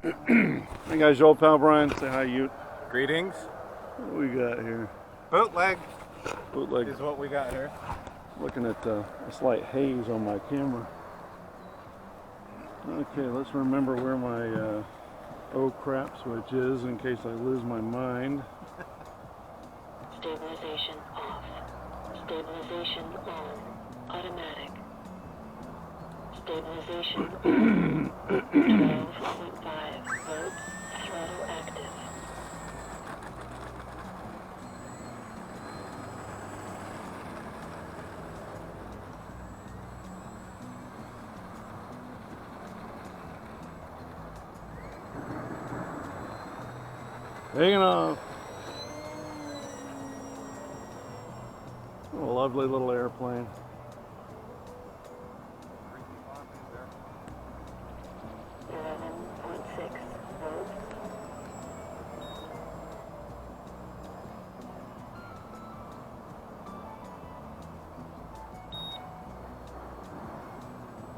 Hey guys, your old pal Brian. Say hi, Ute. Greetings. What do we got here? Bootleg Bootleg. is what we got here. Looking at a slight haze on my camera. Okay, let's remember where my oh crap switch is in case I lose my mind. Stabilization off. Stabilization on. Automatic. Stabilization on. 12.5 volts. Throttle active. Taking off. Oh, a lovely little airplane.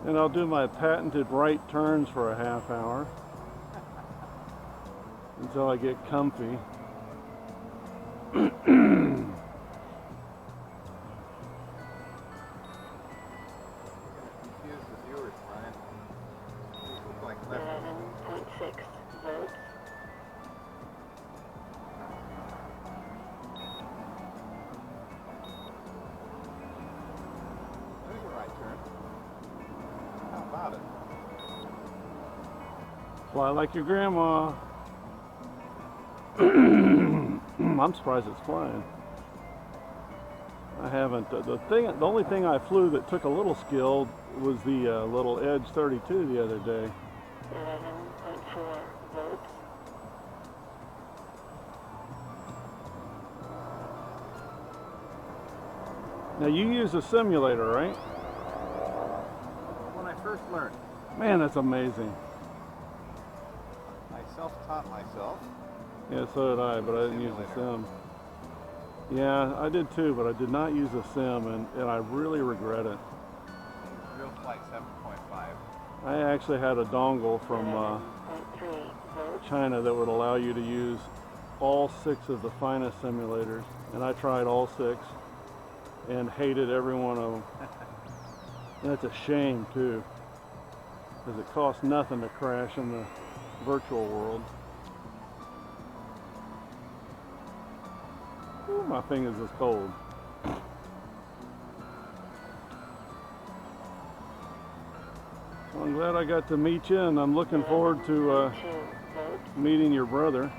And I'll do my patented right turns for a half hour until I get comfy. Confuse the viewers, Brian. These look like 11.6 volts. There's a right turn. How about it? Fly like your grandma. I'm surprised it's flying. I haven't. The only thing I flew that took a little skill was the little Edge 32 the other day. 11.4 volts. Now you use a simulator, right? When I first learned, Man, that's amazing. I self-taught myself. Yeah, so did I, but I didn't use a sim. Yeah, I did too, but I did not use a sim, and I really regret it. Real flight 7.5. I actually had a dongle from China that would allow you to use all 6 of the finest simulators, and I tried all 6 and hated every one of them. And it's a shame too, because it costs nothing to crash in the virtual world. Ooh, my fingers is cold. So I'm glad I got to meet you, and I'm looking forward to meeting your brother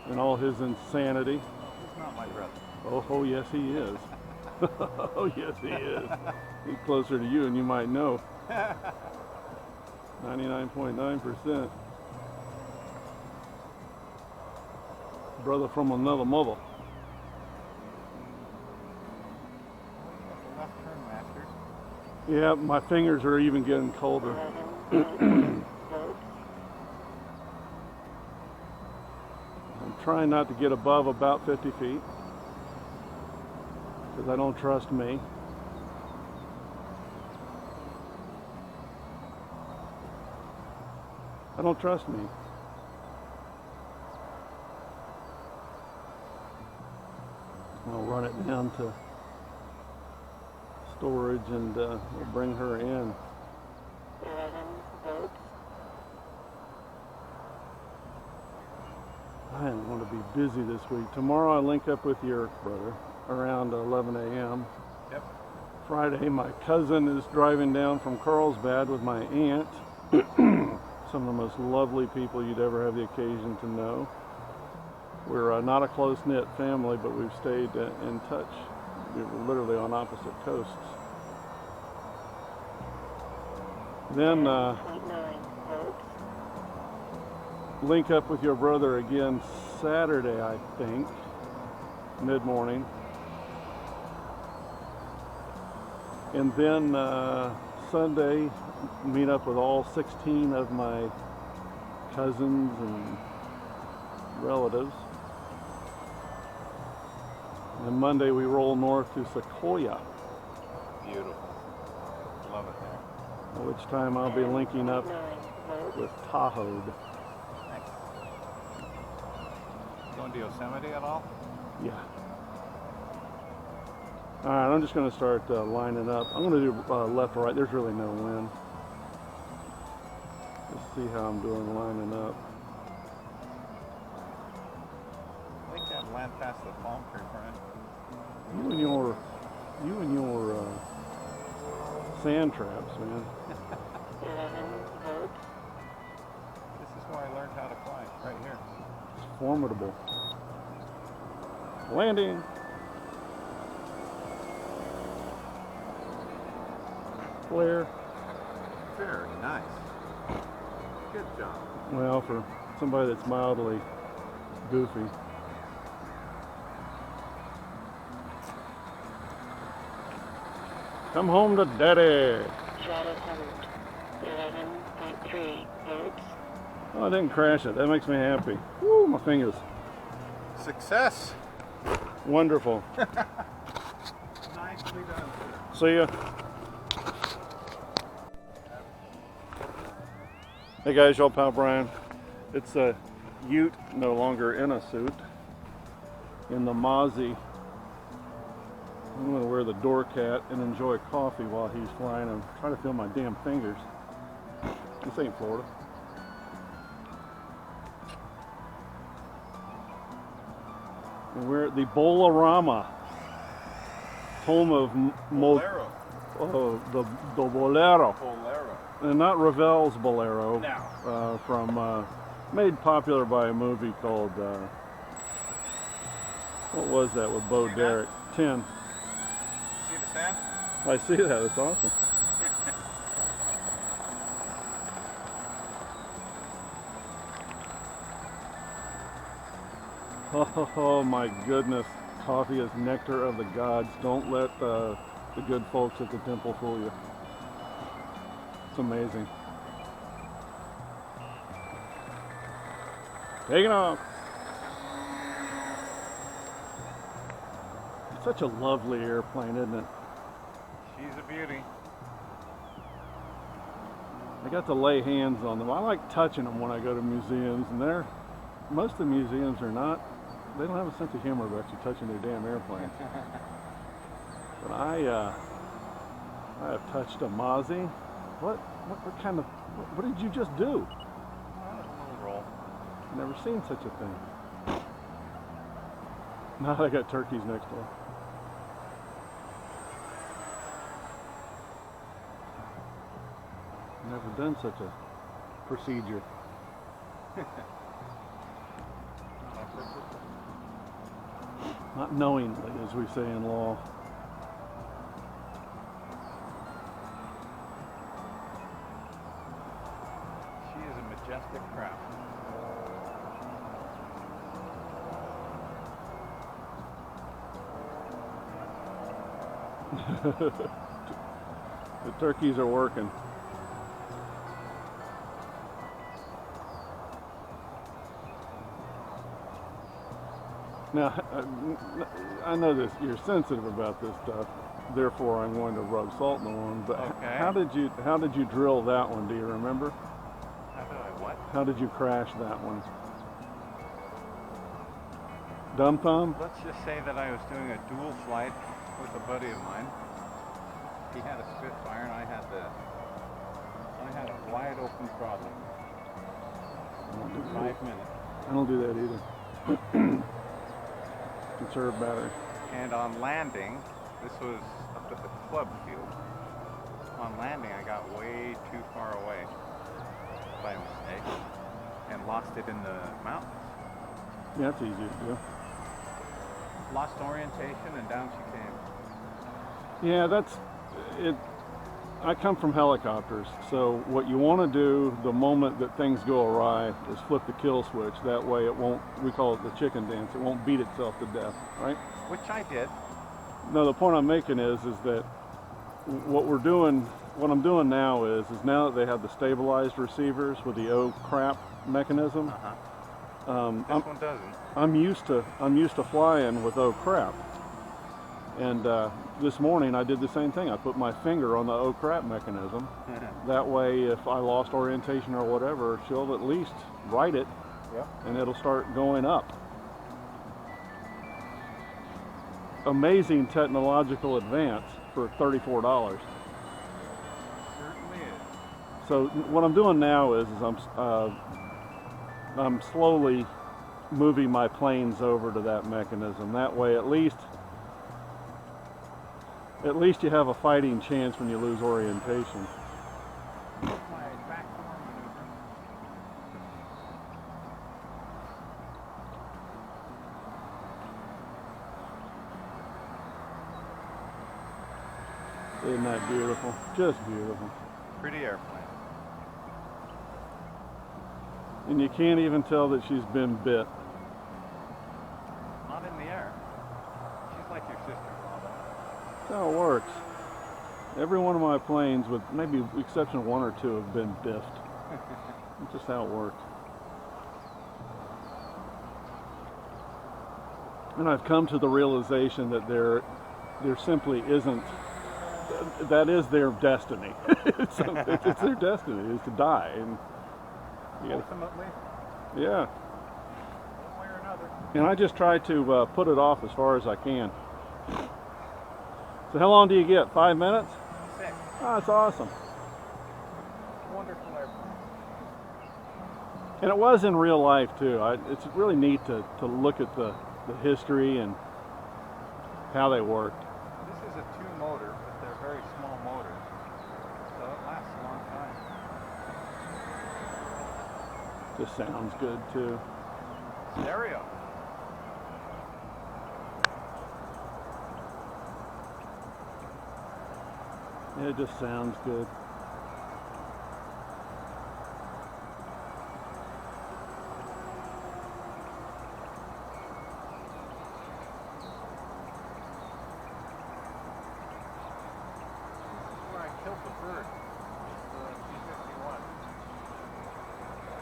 and all his insanity. He's not my brother. Oh yes he is. Oh yes he is. He's closer to you than you might know. 99.9%. Brother from another mother. Left turn, master. Yeah, my fingers are even getting colder. I'm trying not to get above about 50 feet because I don't trust me. I don't trust me. I'll run it down to storage and we'll bring her in. 11 volts. I am going to be busy this week. Tomorrow I link up with your brother around 11 a.m. Yep. Friday my cousin is driving down from Carlsbad with my aunt. Some of the most lovely people you'd ever have the occasion to know. We're not a close-knit family, but we've stayed in touch. We're literally on opposite coasts. Then link up with your brother again Saturday, I think, mid-morning. And then Sunday, meet up with all 16 of my cousins and relatives. And Monday we roll north to Sequoia. Beautiful. Love it there. At which time I'll be linking up volts, with Tahoe. Thanks. Going to Yosemite at all? Yeah. All right, I'm just going to start lining up. I'm going to do left or right. There's really no wind. Let's see how I'm doing lining up. I think that land past the palm tree, Brian. You and your sand traps, man. 11 volts, This is where I learned how to fly, right here. It's formidable. Landing. Flare. Very nice. Good job. Well, for somebody that's mildly goofy. Come home to daddy. throttle hold, 11.3 volts, Oh, I didn't crash it. That makes me happy. Woo, my fingers. Success. Wonderful. Nicely done. See ya. Hey guys, y'all pal Brian. It's a Ute, no longer in a suit, in the Mozzie. I'm gonna wear the door cat and enjoy coffee while he's flying. I'm trying to feel my damn fingers. This ain't Florida. And we're at the Bolorama, home of Bolero. the Bolero. Bolero. And not Ravel's Bolero, No. from made popular by a movie called what was that with Bo See that? Derek? 10. See the sand? I see that. It's awesome. Oh my goodness! Coffee is nectar of the gods. Don't let the good folks at the temple fool you. It's amazing. Taking off. It's such a lovely airplane, isn't it? She's a beauty. I got to lay hands on them. I like touching them when I go to museums, and most of the museums are not. They don't have a sense of humor about you touching their damn airplane. But I have touched a Mozzie. What kind of? What did you just do? A little roll. Never seen such a thing. Now I got turkeys next door. Never done such a procedure. Not knowingly, as we say in law. She is a majestic craft. The turkeys are working. Now, I know this. You're sensitive about this stuff. Therefore, I'm going to rub salt in the wound. But Okay. how did you drill that one? Do you remember? How do I what? How did you crash that one? Dumb thumb? Let's just say that I was doing a dual flight with a buddy of mine. He had a Spitfire and I had a wide open throttle. I don't do 5 minutes. I don't do that either. Conserve battery. And on landing, this was up at the club field. On landing, I got way too far away by mistake and lost it in the mountains. Yeah, that's easy to do. Lost orientation and down she came. Yeah, that's it. I come from helicopters, so what you want to do the moment that things go awry is flip the kill switch. That way it won't, we call it the chicken dance, it won't beat itself to death, right? Which I did. No, the point I'm making is that what I'm doing now is now that they have the stabilized receivers with the oh crap mechanism, This one doesn't. I'm used to flying with oh crap, and this morning I did the same thing. I put my finger on the oh crap mechanism. That way, if I lost orientation or whatever, she'll at least right it, Yep. and it'll start going up. Amazing technological advance for $34. Certainly is. So what I'm doing now is I'm slowly moving my planes over to that mechanism. That way, at least you have a fighting chance when you lose orientation. My back door maneuver. Isn't that beautiful? Just beautiful. Pretty airplane. And you can't even tell that she's been bit. Not in the air. She's like your sister-in-law, though. That's how it works. Every one of my planes, with maybe the exception of one or two, have been biffed. That's just how it works. And I've come to the realization that there simply isn't. That is their destiny. it's their destiny is to die, and you gotta, Ultimately, yeah. one way or another. And I just try to put it off as far as I can. So how long do you get? 5 minutes? 6. Oh, that's awesome. Wonderful airplane. And it was in real life too. It's really neat to look at the history and how they worked. This is a 2-motor, but they're very small motors, so it lasts a long time. Just sounds good too. Stereo. It just sounds good. This is where I killed the bird. The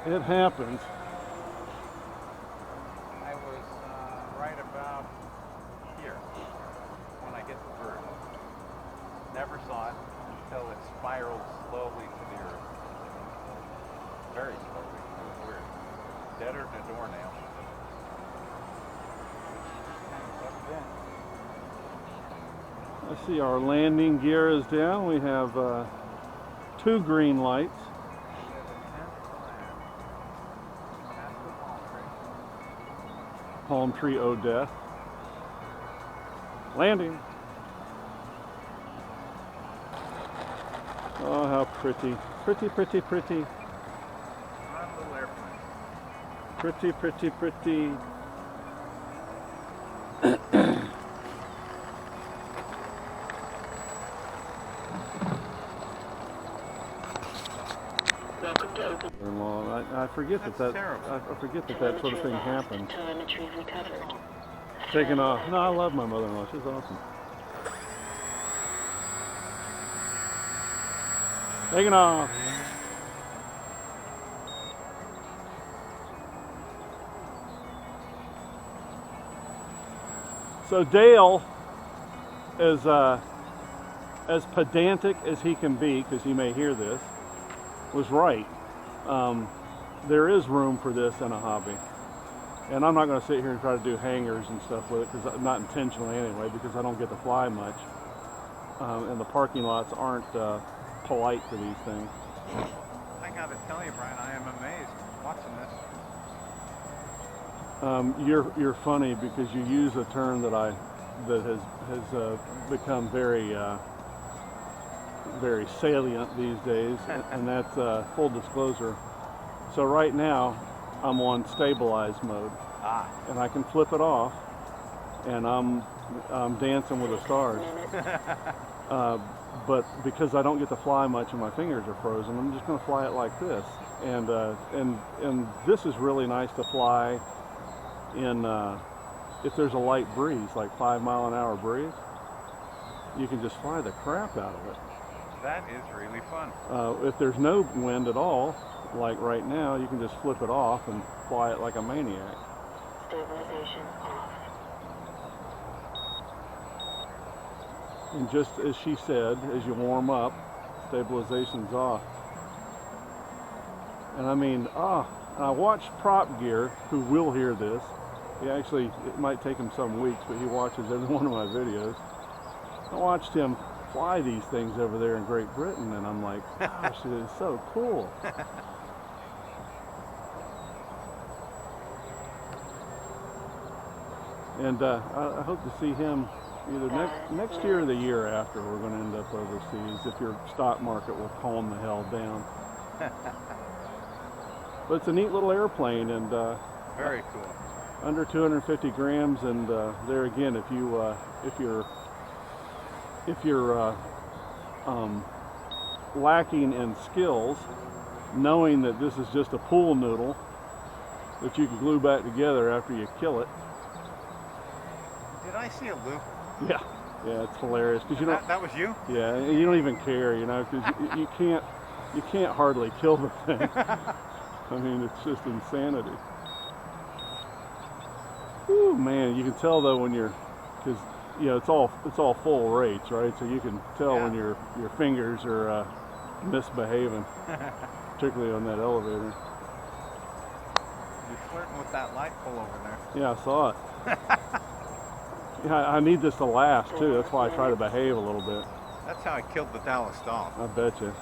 P-51. It happens. I was right about here when I hit the bird. Never saw it until it spiraled slowly to the earth. Very slowly. It was weird. Deader than a doornail. I see our landing gear is down. We have 2 green lights. Palm tree o' death. Landing. Oh, how pretty. Pretty, pretty, pretty. Fun little airplane. Pretty, pretty, pretty. Welcome to open. I forget That's that terrible. I forget that sort of thing happens. Telemetry recovered. Taking off. No, I love my mother-in-law. She's awesome. Taking off. So Dale is as pedantic as he can be, because he may hear this, was right. There is room for this in a hobby. And I'm not going to sit here and try to do hangers and stuff with it, because not intentionally anyway, because I don't get to fly much. And the parking lots aren't polite to these things. I gotta tell you, Brian, I am amazed watching this. You're funny because you use a term that has become very very salient these days, and that's full disclosure. So right now I'm on stabilize mode, and I can flip it off, and I'm dancing with the stars. But because I don't get to fly much and my fingers are frozen, I'm just going to fly it like this. And this is really nice to fly in if there's a light breeze, like 5-mile-an-hour breeze. You can just fly the crap out of it. That is really fun. If there's no wind at all, like right now, you can just flip it off and fly it like a maniac. Stabilization off. And just as she said, as you warm up, stabilization's off. And I mean, and I watched Prop Gear, who will hear this. He actually, it might take him some weeks, but he watches every one of my videos. I watched him fly these things over there in Great Britain, and I'm like, gosh, it is so cool. And I hope to see him either next year or the year after. We're going to end up overseas if your stock market will calm the hell down. But it's a neat little airplane, and very cool. Under 250 grams, and there again, if you're lacking in skills, knowing that this is just a pool noodle that you can glue back together after you kill it. Did I see a loop? Yeah, it's hilarious because you don't. That was you? Yeah, and you don't even care, you know, because you can't hardly kill the thing. I mean, it's just insanity. Ooh, man, you can tell though when you're, because you know it's all full rates, right? So you can tell when your fingers are misbehaving, particularly on that elevator. You're flirting with that light pole over there. Yeah, I saw it. Yeah, I need this to last too. That's why I try to behave a little bit. That's how I killed the Dallas doll. I bet you.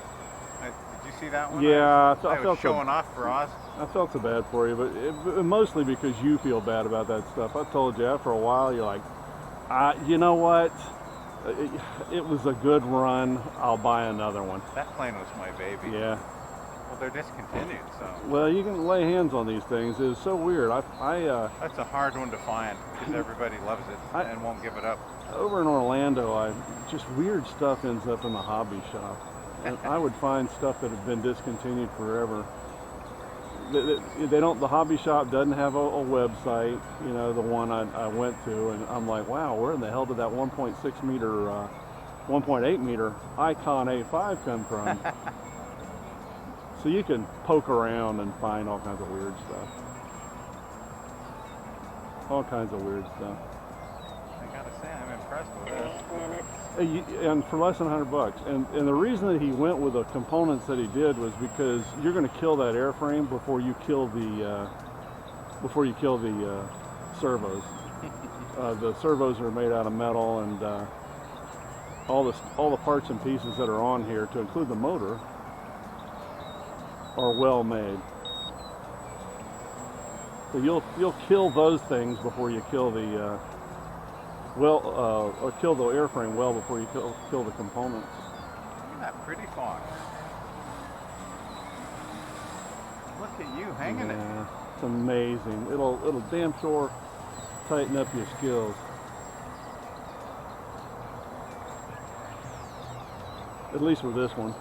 Did you see that one? Yeah, I was showing off for Oz. I felt so bad for you, but mostly because you feel bad about that stuff. I told you after a while, you're like, you know what? It was a good run. I'll buy another one. That plane was my baby. Yeah. Well, they're discontinued, so. Well, you can lay hands on these things. It's so weird. That's a hard one to find because everybody loves it and won't give it up. Over in Orlando, just weird stuff ends up in the hobby shop. And I would find stuff that had been discontinued forever. They don't. The hobby shop doesn't have a website. You know, the one I went to, and I'm like, wow, where in the hell did that 1.6 meter, 1.8 meter Icon A5 come from? So you can poke around and find all kinds of weird stuff. All kinds of weird stuff. I gotta say, I'm impressed with this. And for less than $100. And the reason that he went with the components that he did was because you're going to kill that airframe before you kill the servos. The servos are made out of metal, and all the parts and pieces that are on here, to include the motor, are well made. So you'll kill those things before you kill the or kill the airframe well before you kill the components. Look at that pretty fox. Look at you hanging it. It's amazing. It'll damn sure tighten up your skills. At least with this one.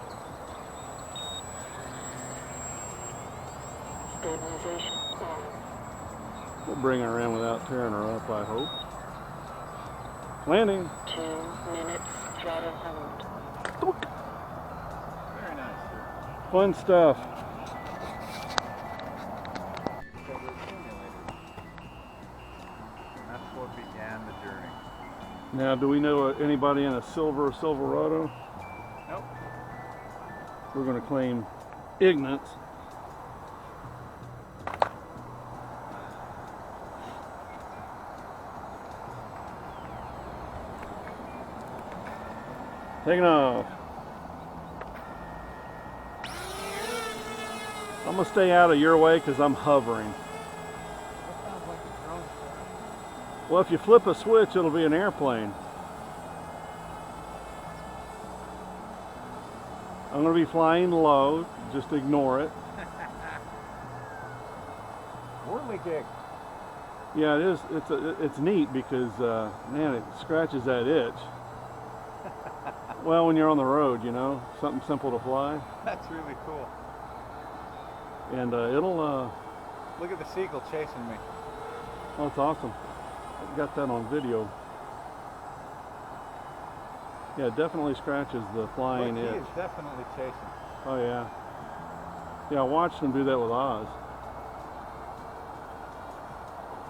Stabilization on. We'll bring her in without tearing her up, I hope. Landing. 2 minutes throttle hold. Very nice, sir. Fun stuff. So we're simulators. And that's what began the journey. Now, do we know anybody in a silver Silverado? Nope. We're going to claim ignorance. Taking off. I'm going to stay out of your way because I'm hovering. That sounds like a drone. Well, if you flip a switch, it'll be an airplane. I'm going to be flying low. Just ignore it. Whirligig. Yeah, it is. It's neat because, man, it scratches that itch. Well, when you're on the road, you know, something simple to fly. That's really cool. And it'll... Look at the seagull chasing me. Oh, it's awesome. I got that on video. Yeah, it definitely scratches the flying Look, he itch. is definitely chasing. Oh, yeah. Yeah, I watched them do that with Oz.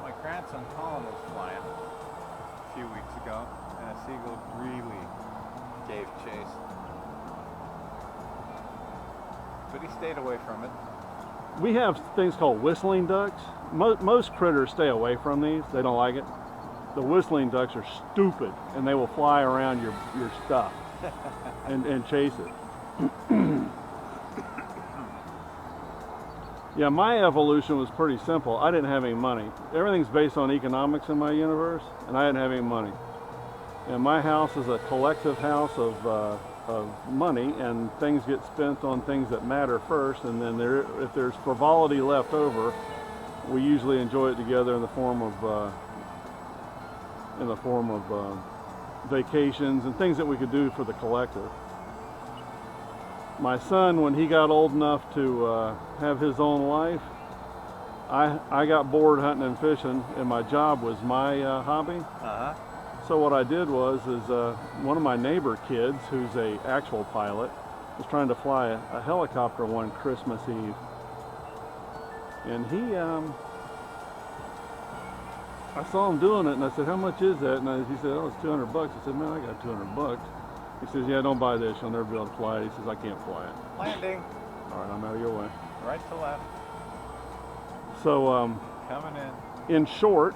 My grandson Colin was flying a few weeks ago, and a seagull really gave chase. But he stayed away from it. We have things called whistling ducks. Most critters stay away from these. They don't like it. The whistling ducks are stupid, and they will fly around your stuff and chase it. Yeah, my evolution was pretty simple. I didn't have any money. Everything's based on economics in my universe, and I didn't have any money. And my house is a collective house of money, and things get spent on things that matter first, and then if there's frivolity left over, we usually enjoy it together in the form of vacations and things that we could do for the collective. My son, when he got old enough to have his own life, I got bored hunting and fishing, and my job was my hobby. Uh-huh. So what I did was one of my neighbor kids, who's a actual pilot, was trying to fly a helicopter one Christmas Eve, and I saw him doing it, and I said, "How much is that?" And he said, "Oh, it's $200." I said, "Man, I got $200." He says, "Yeah, don't buy this. You'll never be able to fly it." He says, "I can't fly it." Landing. All right, I'm out of your way. Right to left. So, Coming in. in short,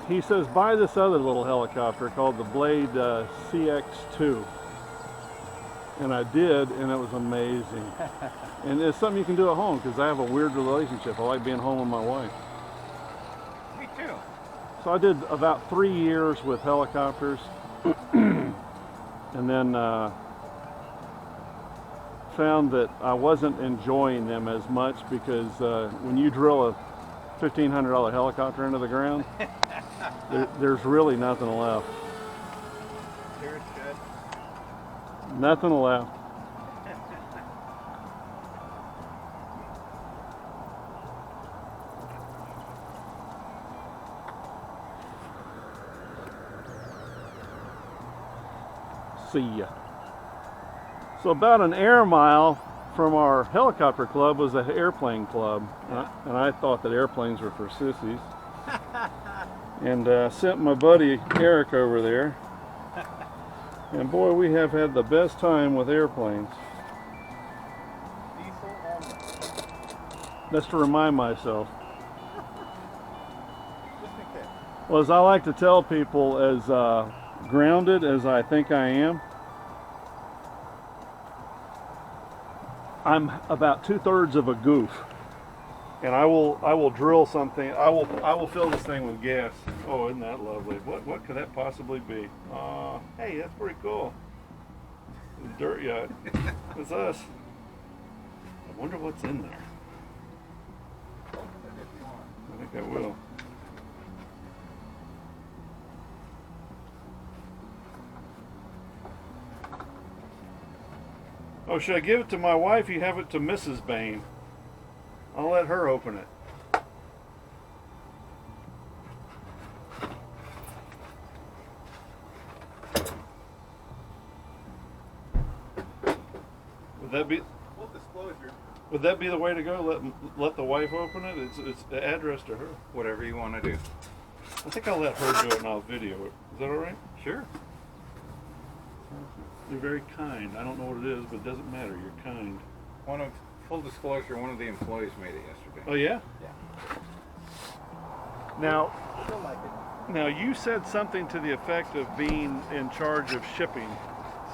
he says, "Buy this other little helicopter called the Blade CX2." And I did, and it was amazing. And it's something you can do at home, because I have a weird relationship. I like being home with my wife. Me too. So I did about 3 years with helicopters, and then found that I wasn't enjoying them as much, because when you drill a $1,500 helicopter into the ground, there's really nothing left. Here it's good. Nothing left. See ya. So about an air mile from our helicopter club was an airplane club, and I thought that airplanes were for sissies, and sent my buddy Eric over there, and boy, we have had the best time with airplanes. Diesel only. That's to remind myself. Just in case. Well, as I like to tell people, as grounded as I think I am, I'm about 2/3 of a goof, and I will drill something. I will fill this thing with gas. Oh, isn't that lovely? What could that possibly be? Hey, that's pretty cool. Dirt yacht. It's us. I wonder what's in there. I think I will. Oh, should I give it to my wife? You have it to Mrs. Bain. I'll let her open it. Would that be? Full disclosure. Would that be the way to go? Let the wife open it. It's addressed to her. Whatever you want to do. I think I'll let her do it and I'll video it. Is that all right? Sure. You're very kind. I don't know what it is, but it doesn't matter. You're kind. Full disclosure, one of the employees made it yesterday. Oh yeah? Yeah. Now, She'll like it. now you said something to the effect of being in charge of shipping.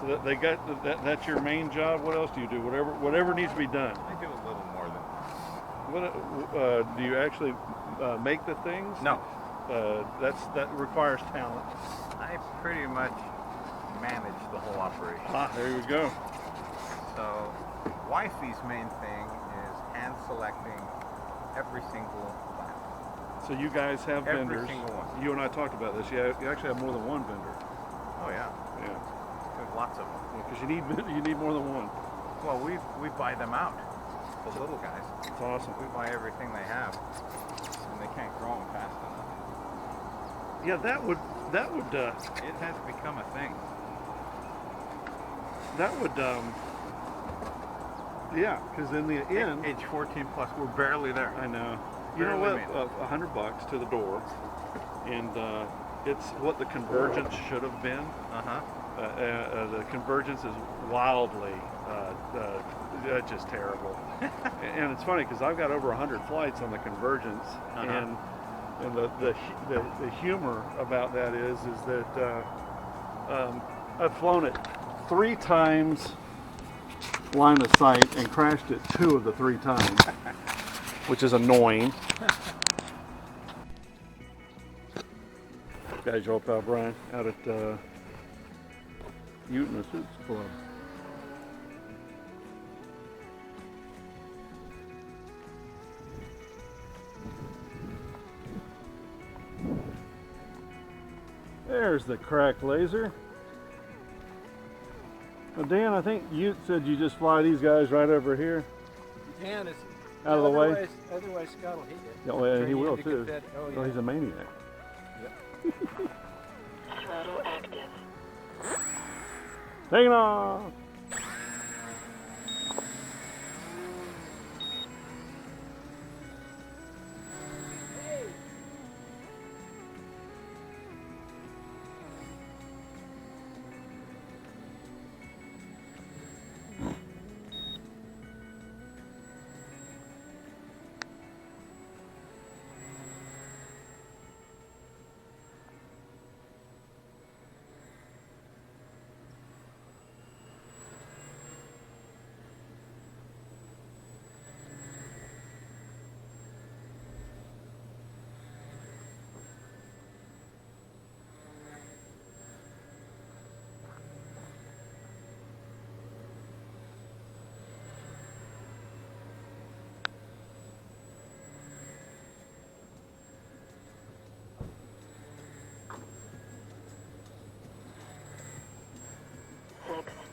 So that they got that's your main job. What else do you do? Whatever needs to be done. I do a little more than What do you actually make the things? No. That requires talent. I pretty much manage the whole operation. There you go. So, wifey's main thing is hand selecting every single plant. So you guys have Every vendors. single one. You and I talked about this. You actually have more than one vendor. Oh yeah, Yeah. there's lots of them. Because you need more than one. Well, we buy them out. The little guys. It's awesome. We buy everything they have, and they can't grow them fast enough. Yeah, that would It has become a thing. yeah, because in the end, Age 14 plus, we're barely there. I know. You know Barely what? made it. $100 to the door, and it's what the convergence should have been. Uh-huh. The convergence is wildly just terrible. And it's funny because I've got over 100 flights on the convergence, and the humor about that is that I've flown it 3 times line of sight and crashed it 2 of the 3 times, which is annoying. Guys, your old pal Brian out at UTE Club. There's the crack laser. Now, Dan, I think you said you just fly these guys right over here. Dan is out of the way. Otherwise, Scott will hit you. Yeah, well, he will to too. get that- oh, Well, yeah. he's a maniac. Throttle active. Taking off.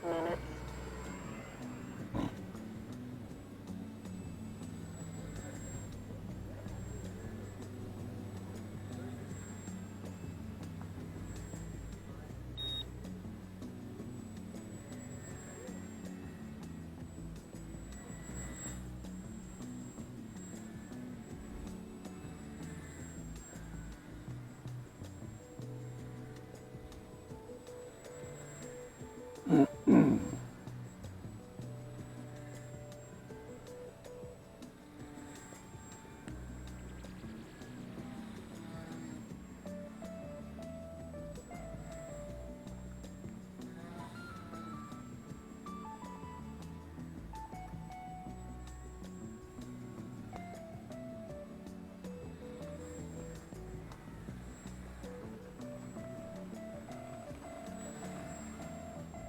Minutes.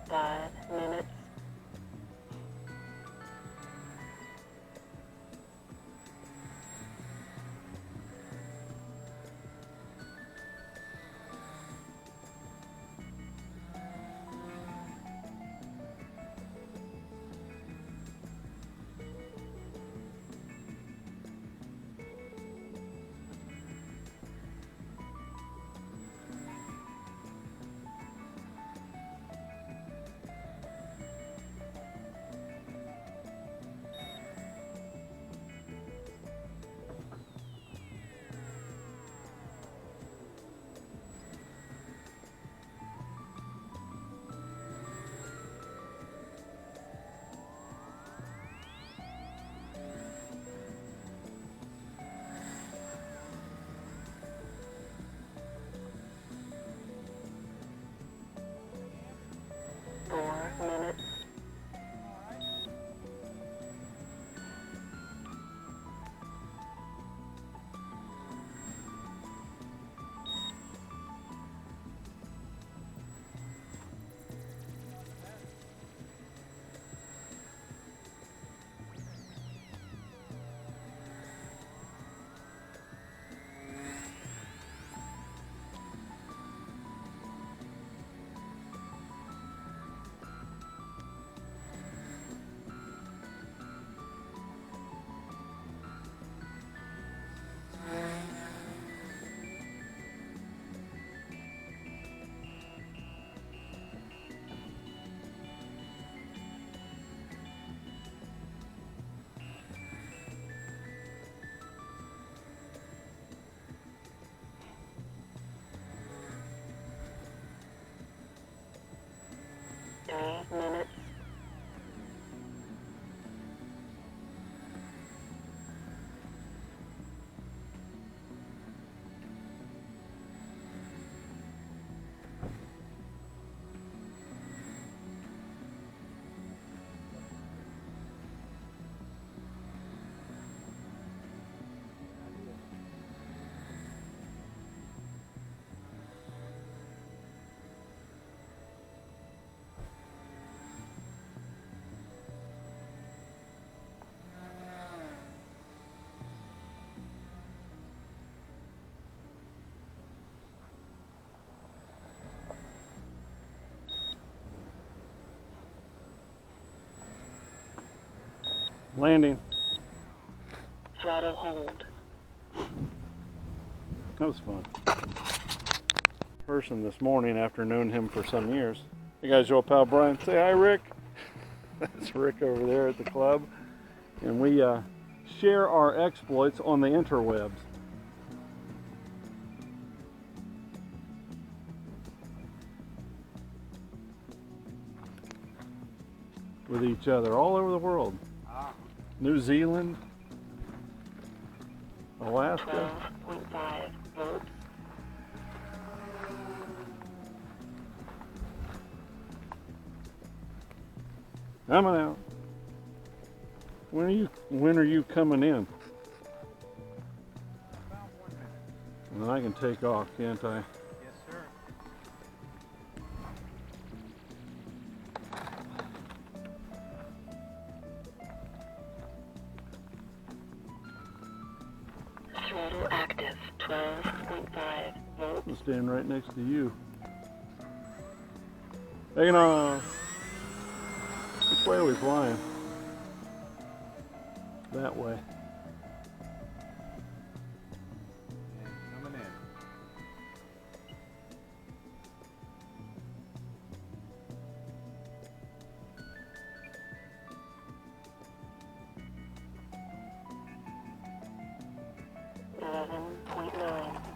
Five minutes. 3 minutes. Landing. Throttle hold. That was fun. Person this morning after knowing him for some years. Hey guys, your old pal Brian. Say hi, Rick. That's Rick over there at the club. And we share our exploits on the interwebs. With each other all over the world. New Zealand, Alaska. 12.5 volts. Coming out. When are you coming in? And then I can take off, can't I? Yes, sir. Throttle active. 12.5 volts. I'm standing right next to you. Taking off. Which way are we flying? That way. And coming in.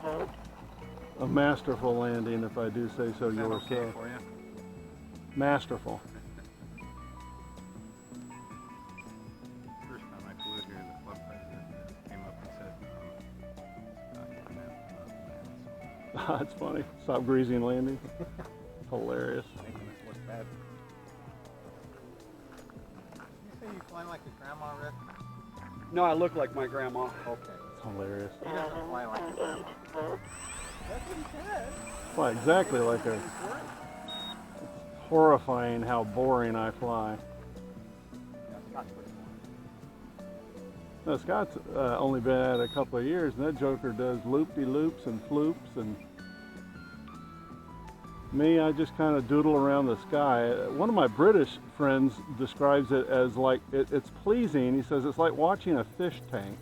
Volts. A masterful landing, if I do say so Is that yourself. okay for you? Masterful. First time I flew here, the club president came up and said, That's funny. Stop greasing landing. Hilarious. making us look bad. You say you fly like your grandma, Rick? No, I look like my grandma. Okay. It's hilarious. He doesn't fly like your grandma. Volts. That's what he said. Fly exactly like her. It's horrifying how boring I fly. Yeah, Scott's pretty boring. No, Scott's only been at it a couple of years, and that joker does loop-de-loops and floops, and me, I just kind of doodle around the sky. One of my British friends describes it as like, it's pleasing. He says it's like watching a fish tank.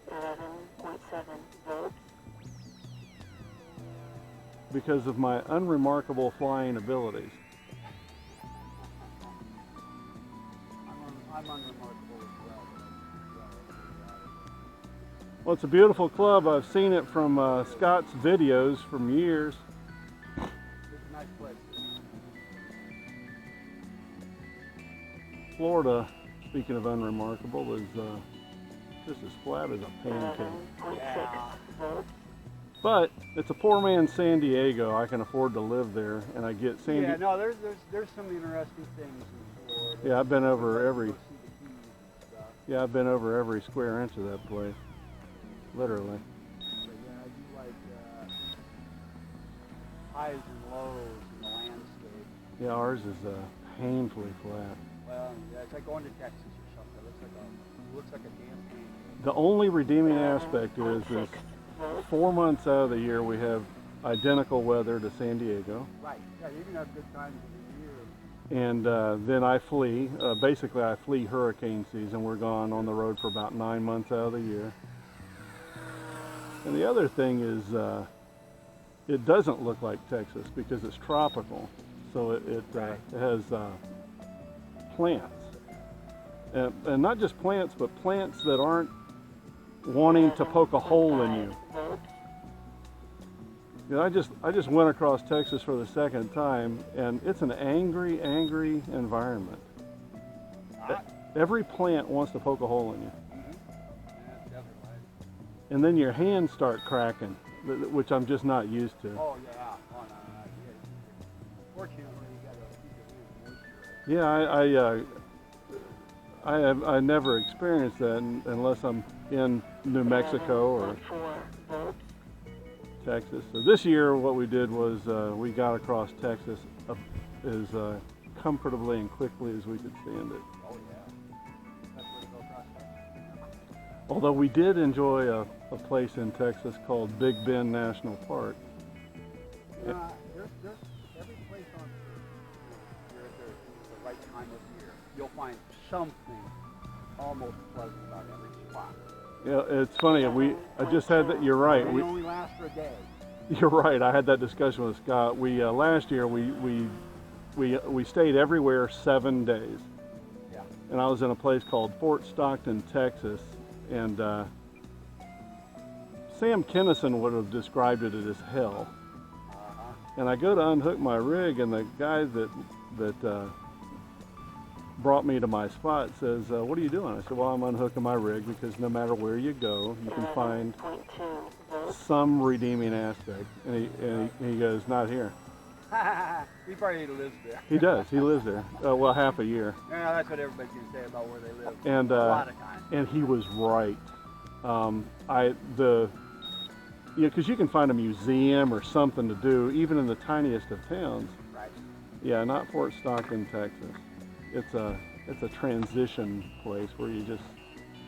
11.7 volts. Because of my unremarkable flying abilities. I'm unremarkable as well. Well, it's a beautiful club. I've seen it from Scott's videos from years. It's a nice place. Florida, speaking of unremarkable, is just as flat as a pancake. 11.6 volts. But it's a poor man's San Diego. I can afford to live there, and I get San Yeah, Diego. no, there's some interesting things in Florida. Yeah, I've been over every. Go see the keys and stuff. Yeah, I've been over every square inch of that place, literally. But yeah, I do like highs and lows in the landscape. Yeah, ours is painfully flat. Well, yeah, it's like going to Texas or something. It looks like a damn pancake. The only redeeming aspect is 4 months out of the year we have identical weather to San Diego. Right. Yeah, you can have good times of the year. And then I flee. Basically, I flee hurricane season. We're gone on the road for about 9 months out of the year. And the other thing is, it doesn't look like Texas because it's tropical. So it has plants. And not just plants, but plants that aren't wanting to poke a hole in you. You know, I just went across Texas for the second time, and it's an angry environment. Every plant wants to poke a hole in you. And then your hands start cracking, which I'm just not used to. Oh yeah. Oh no. Fortunately, you got to keep it moving. I never experienced that unless I'm in New Mexico or 11.4 volts. Texas. So this year what we did was we got across Texas as comfortably and quickly as we could stand it. Oh yeah. That's where to go across there. Although we did enjoy a place in Texas called Big Bend National Park. There's every place on earth, you're at the right time of year, you'll find something almost pleasant about every spot. Yeah, it's funny. I just had that. You're right. They only last for a day. You're right. I had that discussion with Scott. We last year we stayed everywhere 7 days. Yeah. And I was in a place called Fort Stockton, Texas, and Sam Kennison would have described it as hell. And I go to unhook my rig, and the guy that brought me to my spot says, "What are you doing?" I said, "Well, I'm unhooking my rig because no matter where you go, you can find 11.2 volts. some redeeming aspect." And he goes, "Not here." He probably lives there. He does. He lives there. Well, half a year. Yeah, that's what everybody's going to say about where they live. And a lot of times. and he was right. Because you can find a museum or something to do even in the tiniest of towns. Right. Yeah, not Fort Stockton, Texas. It's a transition place where you just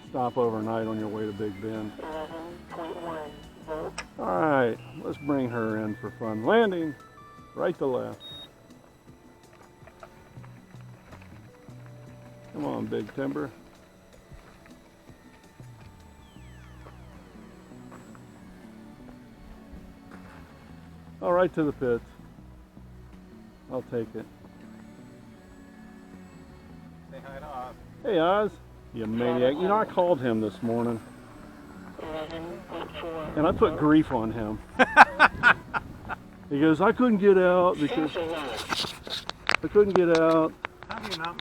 stop overnight on your way to Big Bend. 11.1 volts. All right, let's bring her in for fun. Landing, right to left. Come on, Big Timber. All right, to the pits. I'll take it. Say hi to Oz. Hey, Oz, you maniac. You know, I called him this morning, 11.4. and I put grief on him. He goes, "I couldn't get out because Central line. I couldn't get out." How do you not